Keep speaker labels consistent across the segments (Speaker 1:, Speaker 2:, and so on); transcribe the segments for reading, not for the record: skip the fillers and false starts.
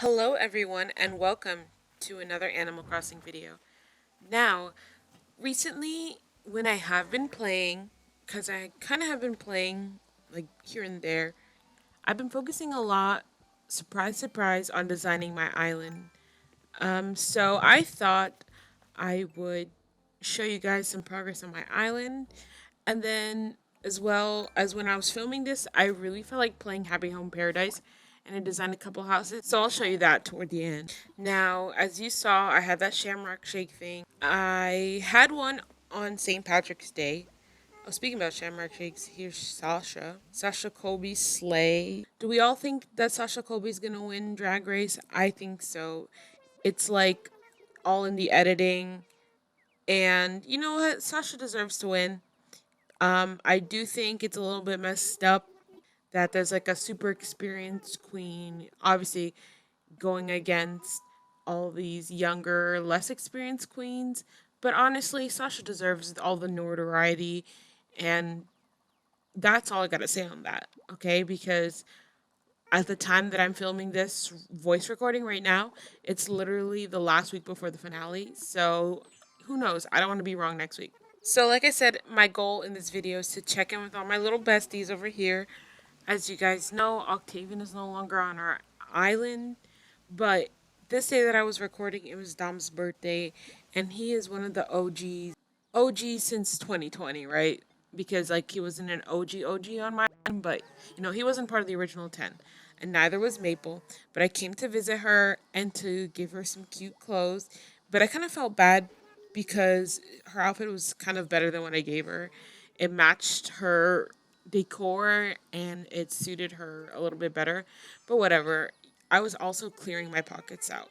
Speaker 1: Hello everyone and welcome to another Animal Crossing video. Now, recently when I have been playing, because I kind of have been playing like here and there, I've been focusing a lot, surprise surprise, on designing my island. So I thought I would show you guys some progress on my island, and then as well as when I was filming this, I really felt like playing Happy Home Paradise, and I designed a couple houses. So I'll show you that toward the end. Now, as you saw, I had that Shamrock Shake thing. I had one on St. Patrick's Day. Oh, speaking about Shamrock Shakes, here's Sasha. Sasha Colby Slay. Do we all think that Sasha Colby's gonna win Drag Race? I think so. It's like all in the editing. And you know what? Sasha deserves to win. I do think it's a little bit messed up that there's like a super experienced queen, obviously going against all these younger, less experienced queens. But honestly, Sasha deserves all the notoriety, and that's all I gotta say on that, okay? Because at the time that I'm filming this voice recording right now, it's literally the last week before the finale. So who knows? I don't want to be wrong next week. So, like I said, my goal in this video is to check in with all my little besties over here. As you guys know, Octavian is no longer on our island, but this day that I was recording, it was Dom's birthday, and he is one of the OGs. OG since 2020, right? Because like he wasn't an OG on my end, but he wasn't part of the original 10, and neither was Maple. But I came to visit her and to give her some cute clothes, but I kind of felt bad because her outfit was kind of better than what I gave her. It matched her decor and it suited her a little bit better, but whatever. I was also clearing my pockets out.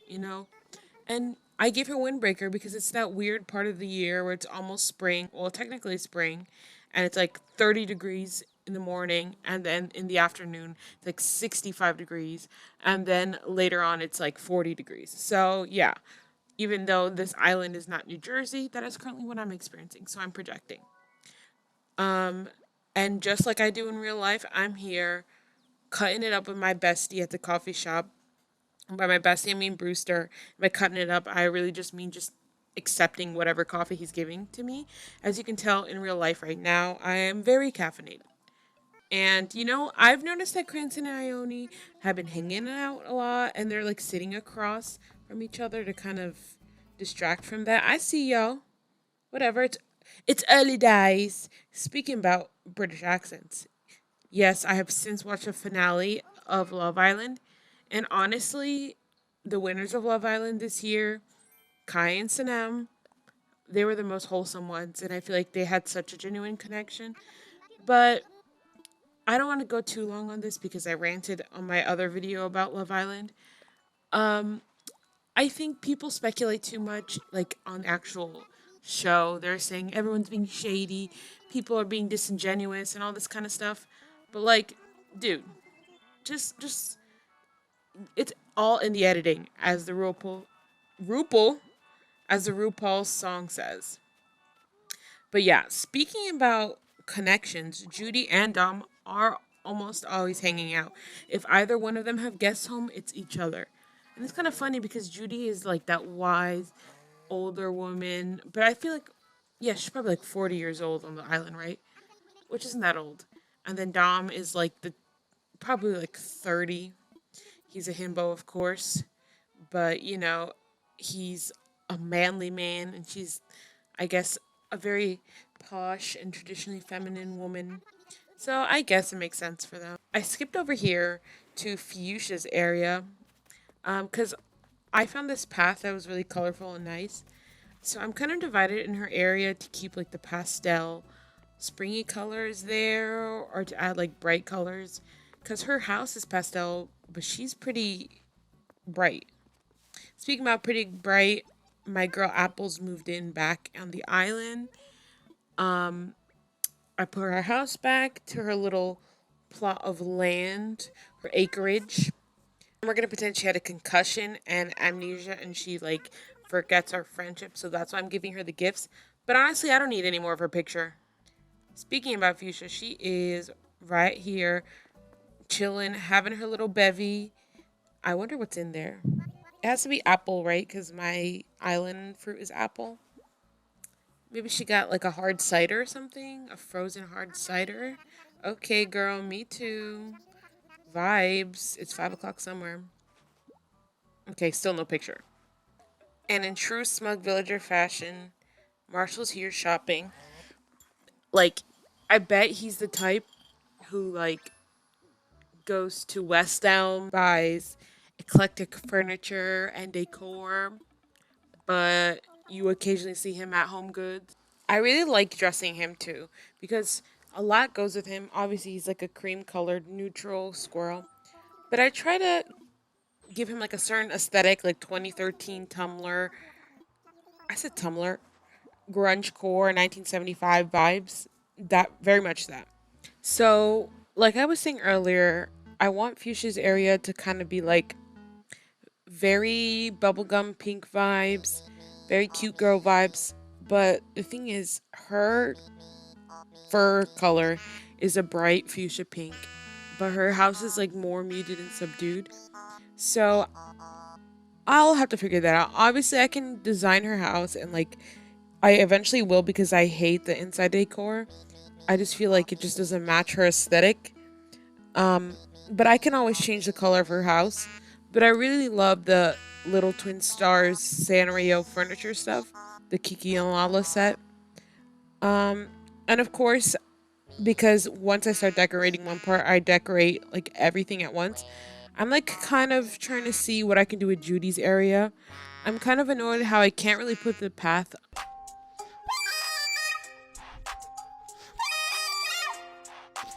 Speaker 1: And I gave her windbreaker because it's that weird part of the year where it's almost spring. Well, technically spring, and it's like 30 degrees in the morning, and then in the afternoon, it's like 65 degrees, and then later on, it's like 40 degrees. So, yeah, even though this island is not New Jersey, that is currently what I'm experiencing. So, I'm projecting. And just like I do in real life, I'm here cutting it up with my bestie at the coffee shop. By my bestie, I mean Brewster. By cutting it up, I really just mean just accepting whatever coffee he's giving to me. As you can tell in real life right now, I am very caffeinated. And I've noticed that Cranston and Ione have been hanging out a lot, and they're like sitting across from each other to kind of distract from that. I see y'all. Whatever. It's early days. Speaking about British accents, yes, I have since watched a finale of Love Island, and honestly, the winners of Love Island this year, Kai and Sanem, they were the most wholesome ones, and I feel like they had such a genuine connection. But I don't want to go too long on this because I ranted on my other video about Love Island. Um, I think people speculate too much, like on actual show. They're saying everyone's being shady, people are being disingenuous, and all this kind of stuff. But like, dude, just it's all in the editing, as the RuPaul, as the RuPaul song says. But yeah, speaking about connections, Judy and Dom are almost always hanging out. If either one of them have guests home, it's each other. And it's kind of funny because Judy is like that wise older woman, but I feel like, yeah, she's probably like 40 years old on the island, right? Which isn't that old. And then Dom is like the probably like 30. He's a himbo, of course, but he's a manly man, and she's, I guess, a very posh and traditionally feminine woman. So I guess it makes sense for them. I skipped over here to Fuchsia's area because I found this path that was really colorful and nice. So I'm kind of divided in her area to keep like the pastel, springy colors there, or to add like bright colors. Because her house is pastel, but she's pretty bright. Speaking about pretty bright, my girl Apples moved in back on the island. I put her house back to her little plot of land, her acreage. And we're gonna pretend she had a concussion and amnesia, and she like forgets our friendship. So that's why I'm giving her the gifts. But honestly, I don't need any more of her picture. Speaking about Fuchsia, she is right here, chilling, having her little bevy. I wonder what's in there. It has to be apple, right? Because my island fruit is apple. Maybe she got like a hard cider or something? A frozen hard cider? Okay, girl, me too. Vibes. It's 5 o'clock somewhere. Okay, still no picture. And in true smug villager fashion, Marshall's here shopping. Like, I bet he's the type who like goes to West Elm, buys eclectic furniture and decor, but you occasionally see him at Home Goods. I really like dressing him too because a lot goes with him. Obviously, he's like a cream colored neutral squirrel, but I try to give him like a certain aesthetic, like 2013 Tumblr. I said Tumblr, grunge core, 1975 vibes. That very much that. So, like I was saying earlier, I want Fuchsia's area to kind of be like very bubblegum pink vibes, very cute girl vibes. But the thing is, her fur color is a bright fuchsia pink, but her house is like more muted and subdued. So I'll have to figure that out. Obviously, I can design her house and like I eventually will because I hate the inside decor. I just feel like it just doesn't match her aesthetic. Um, but I can always change the color of her house. But I really love the Little Twin Stars Sanrio furniture stuff, the Kiki and Lala set. Um, and of course, because once I start decorating one part, I decorate like everything at once. I'm like kind of trying to see what I can do with Judy's area. I'm kind of annoyed how I can't really put the path.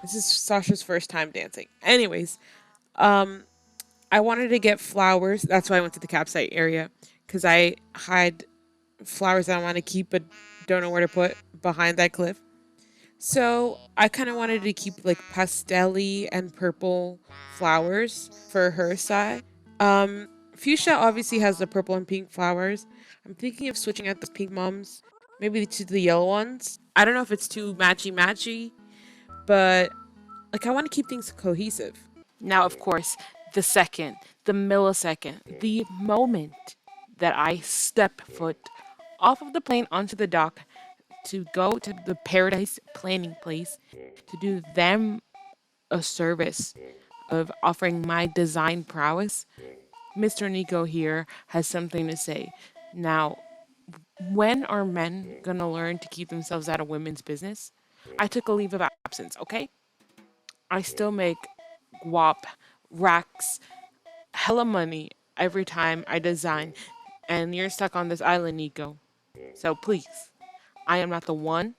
Speaker 1: This is Sasha's first time dancing. Anyways, um, I wanted to get flowers. That's why I went to the campsite area because I had flowers that I want to keep but don't know where to put behind that cliff. So I kind of wanted to keep like pastelly and purple flowers for her side. Fuchsia obviously has the purple and pink flowers. I'm thinking of switching out the pink mums, maybe to the yellow ones. I don't know if it's too matchy matchy, but like I want to keep things cohesive. Now, of course, the second, the millisecond, the moment that I step foot off of the plane onto the dock to go to the paradise planning place to do them a service of offering my design prowess, Mr. Nico here has something to say. Now, when are men gonna learn to keep themselves out of women's business? I took a leave of absence, okay? I still make guap, racks, hella money every time I design, and you're stuck on this island, Nico. So please, I am not the one,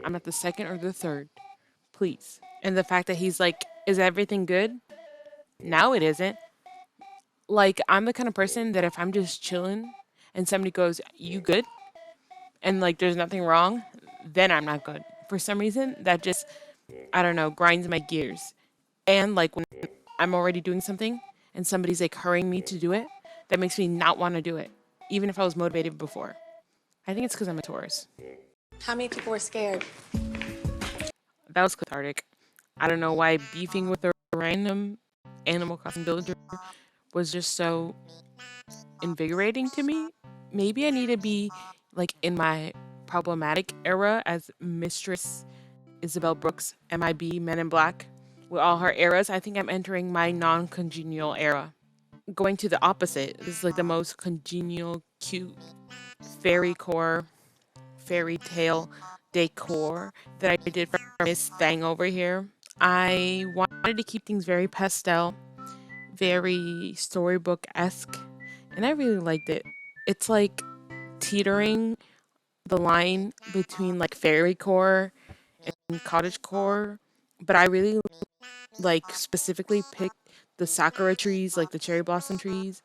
Speaker 1: I'm not the second or the third. Please. And the fact that he's like, is everything good? Now it isn't. Like, I'm the kind of person that if I'm just chilling and somebody goes, you good? And like, there's nothing wrong, then I'm not good. For some reason, that just, I don't know, grinds my gears. And like, when I'm already doing something and somebody's like hurrying me to do it, that makes me not want to do it, even if I was motivated before. I think it's because I'm a Taurus.
Speaker 2: How many people were scared?
Speaker 1: That was cathartic. I don't know why beefing with a random Animal Crossing villager was just so invigorating to me. Maybe I need to be like in my problematic era as Mistress Isabel Brooks, MIB, Men in Black. With all her eras, I think I'm entering my non congenial era. Going to the opposite. This is like the most congenial, cute fairy core, fairy tale decor that I did for Miss Thang over here. I wanted to keep things very pastel, very storybook esque, and I really liked it. It's like teetering the line between like fairy core and cottage core, but I really like specifically picked the sakura trees, like the cherry blossom trees,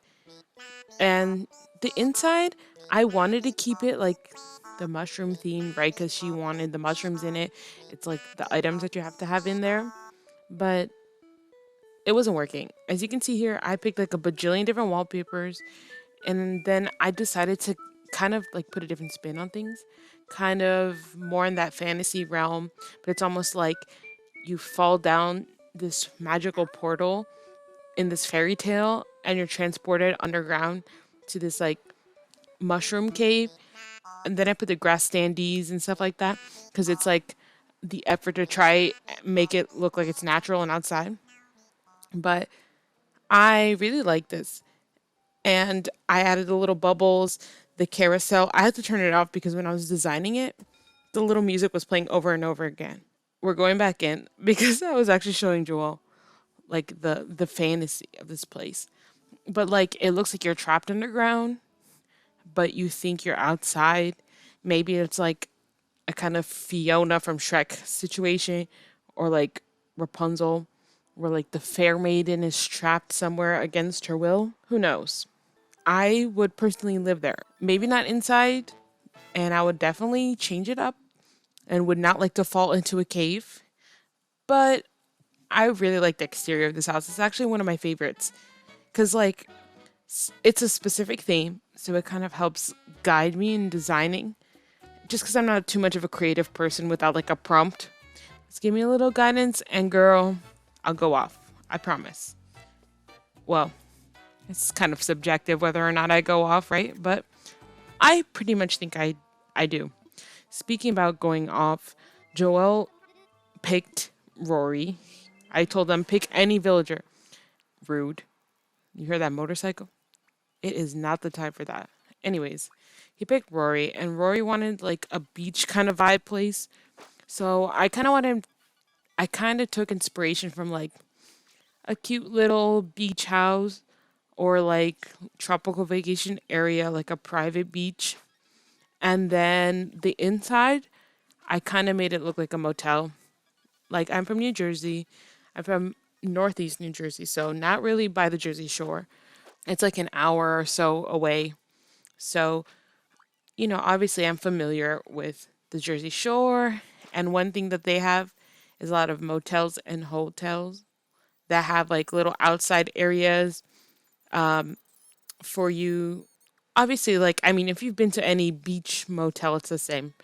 Speaker 1: and the inside. I wanted to keep it like the mushroom theme, right? Because she wanted the mushrooms in it. It's like the items that you have to have in there, but it wasn't working. As you can see here, I picked like a bajillion different wallpapers, and then I decided to kind of like put a different spin on things, kind of more in that fantasy realm, but it's almost like you fall down this magical portal in this fairy tale and you're transported underground to this like mushroom cave. And then I put the grass standees and stuff like that because it's like the effort to try make it look like it's natural and outside. But I really like this. And I added the little bubbles, the carousel. I had to turn it off because when I was designing it, the little music was playing over and over again. We're going back in because I was actually showing Joel like the fantasy of this place. But like it looks like you're trapped underground, but you think you're outside. Maybe it's like a kind of Fiona from Shrek situation, or like Rapunzel, where like the fair maiden is trapped somewhere against her will. Who knows? I would personally live there. Maybe not inside, and I would definitely change it up and would not like to fall into a cave. But I really like the exterior of this house. It's actually one of my favorites because like it's a specific theme, so it kind of helps guide me in designing. Just because I'm not too much of a creative person without like a prompt, just give me a little guidance, and girl, I'll go off. I promise. Well, it's kind of subjective whether or not I go off, right? But I pretty much think I do. Speaking about going off, Joel picked Rory. I told them pick any villager. Rude. You hear that motorcycle? It is not the time for that. Anyways, he picked Rory, and Rory wanted like a beach kind of vibe place. So I kind of took inspiration from like a cute little beach house or like tropical vacation area, like a private beach. And then the inside, I kind of made it look like a motel. Like I'm from New Jersey. I'm from Northeast New Jersey, so not really by the Jersey Shore. It's like an hour or so away. So, obviously I'm familiar with the Jersey Shore. And one thing that they have is a lot of motels and hotels that have like little outside areas for you. Obviously, like, I mean, if you've been to any beach motel, it's the same.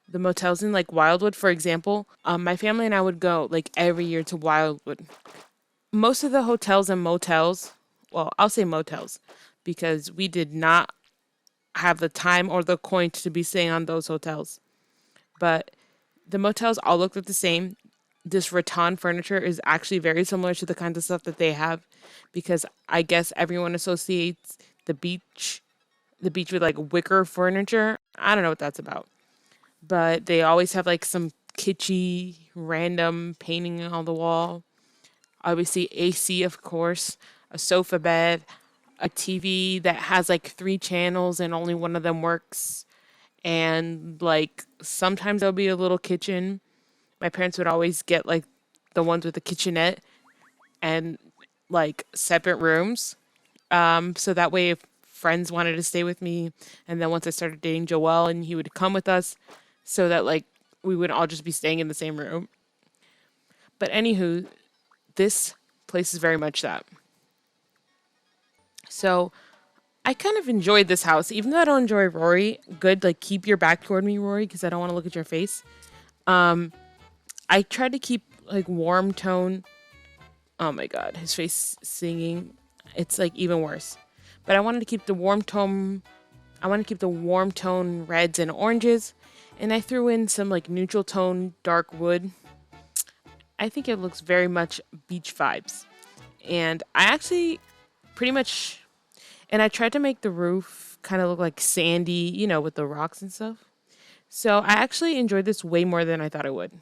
Speaker 1: The motels in like Wildwood, for example, my family and I would go like every year to Wildwood. Most of the hotels and motels, well, I'll say motels, because we did not have the time or the coin to be staying on those hotels. But the motels all look like the same. This rattan furniture is actually very similar to the kinds of stuff that they have because I guess everyone associates the beach the beach with like wicker furniture. I don't know what that's about. But they always have like some kitschy random painting on the wall. Obviously AC of course, a sofa bed, a TV that has like three channels and only one of them works. And like sometimes there'll be a little kitchen. My parents would always get like the ones with the kitchenette and like separate rooms. So that way, if friends wanted to stay with me, and then once I started dating Joel, and he would come with us, so that like we would all just be staying in the same room. But anywho, this place is very much that. So I kind of enjoyed this house, even though I don't enjoy Rory. Good, like keep your back toward me, Rory, because I don't want to look at your face. I tried to keep like warm tone. Oh my god, his face singing. It's like even worse. But I wanted to keep the warm tone. I want to keep the warm tone reds and oranges, and I threw in some like neutral tone dark wood. I think it looks very much beach vibes. And I actually pretty much and I tried to make the roof kind of look like sandy, with the rocks and stuff. So I actually enjoyed this way more than I thought I would.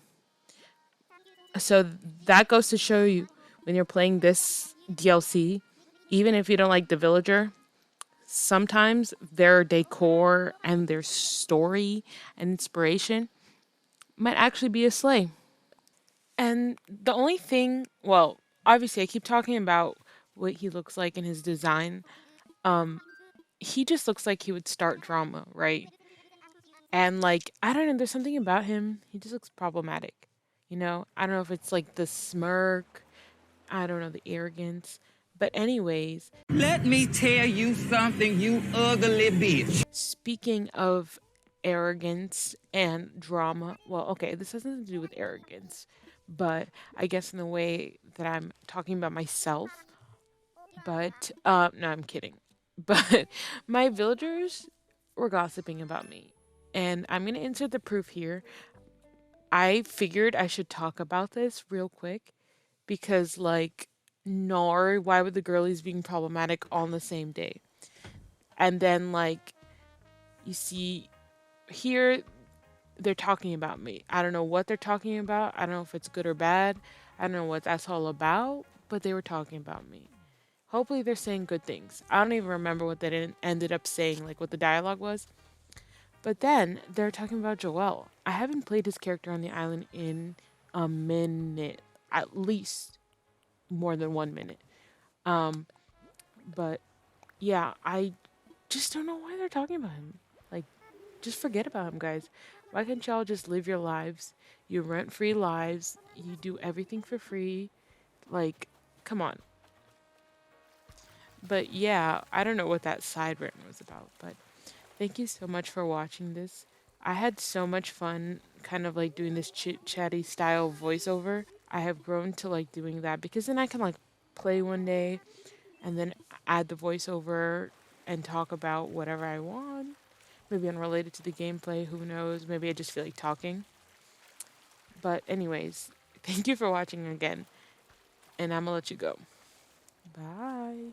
Speaker 1: So that goes to show you when you're playing this DLC, even if you don't like the villager, sometimes their decor and their story and inspiration might actually be a slay. And the only thing, well, obviously I keep talking about what he looks like in his design. He just looks like he would start drama, right? And like, I don't know, there's something about him. He just looks problematic. I don't know if it's like the smirk, I don't know, the arrogance. But anyways,
Speaker 3: Let me tell you something, you ugly bitch.
Speaker 1: speaking of arrogance and drama, well, okay, this has nothing to do with arrogance, but I guess in the way that I'm talking about myself, But no, I'm kidding. But my villagers were gossiping about me. And I'm going to insert the proof here. I figured I should talk about this real quick because, like, nor why would the girlies being problematic on the same day? And then, like, you see here, they're talking about me. I don't know what they're talking about. I don't know if it's good or bad. I don't know what that's all about, but they were talking about me. Hopefully, they're saying good things. I don't even remember what they ended up saying, like what the dialogue was. But then they're talking about Joel. I haven't played his character on the island in a minute, at least more than 1 minute. Um, but yeah, I just don't know why they're talking about him. Like, just forget about him, guys. Why can't y'all just live your lives? You rent free lives. You do everything for free. Like, come on. But yeah, I don't know what that side rant was about. But thank you so much for watching this. I had so much fun kind of like doing this chit chatty style voiceover. I have grown to like doing that because then I can like play one day and then add the voiceover and talk about whatever I want. Maybe unrelated to the gameplay, who knows? Maybe I just feel like talking. But, anyways, thank you for watching again, and I'm gonna let you go. Bye.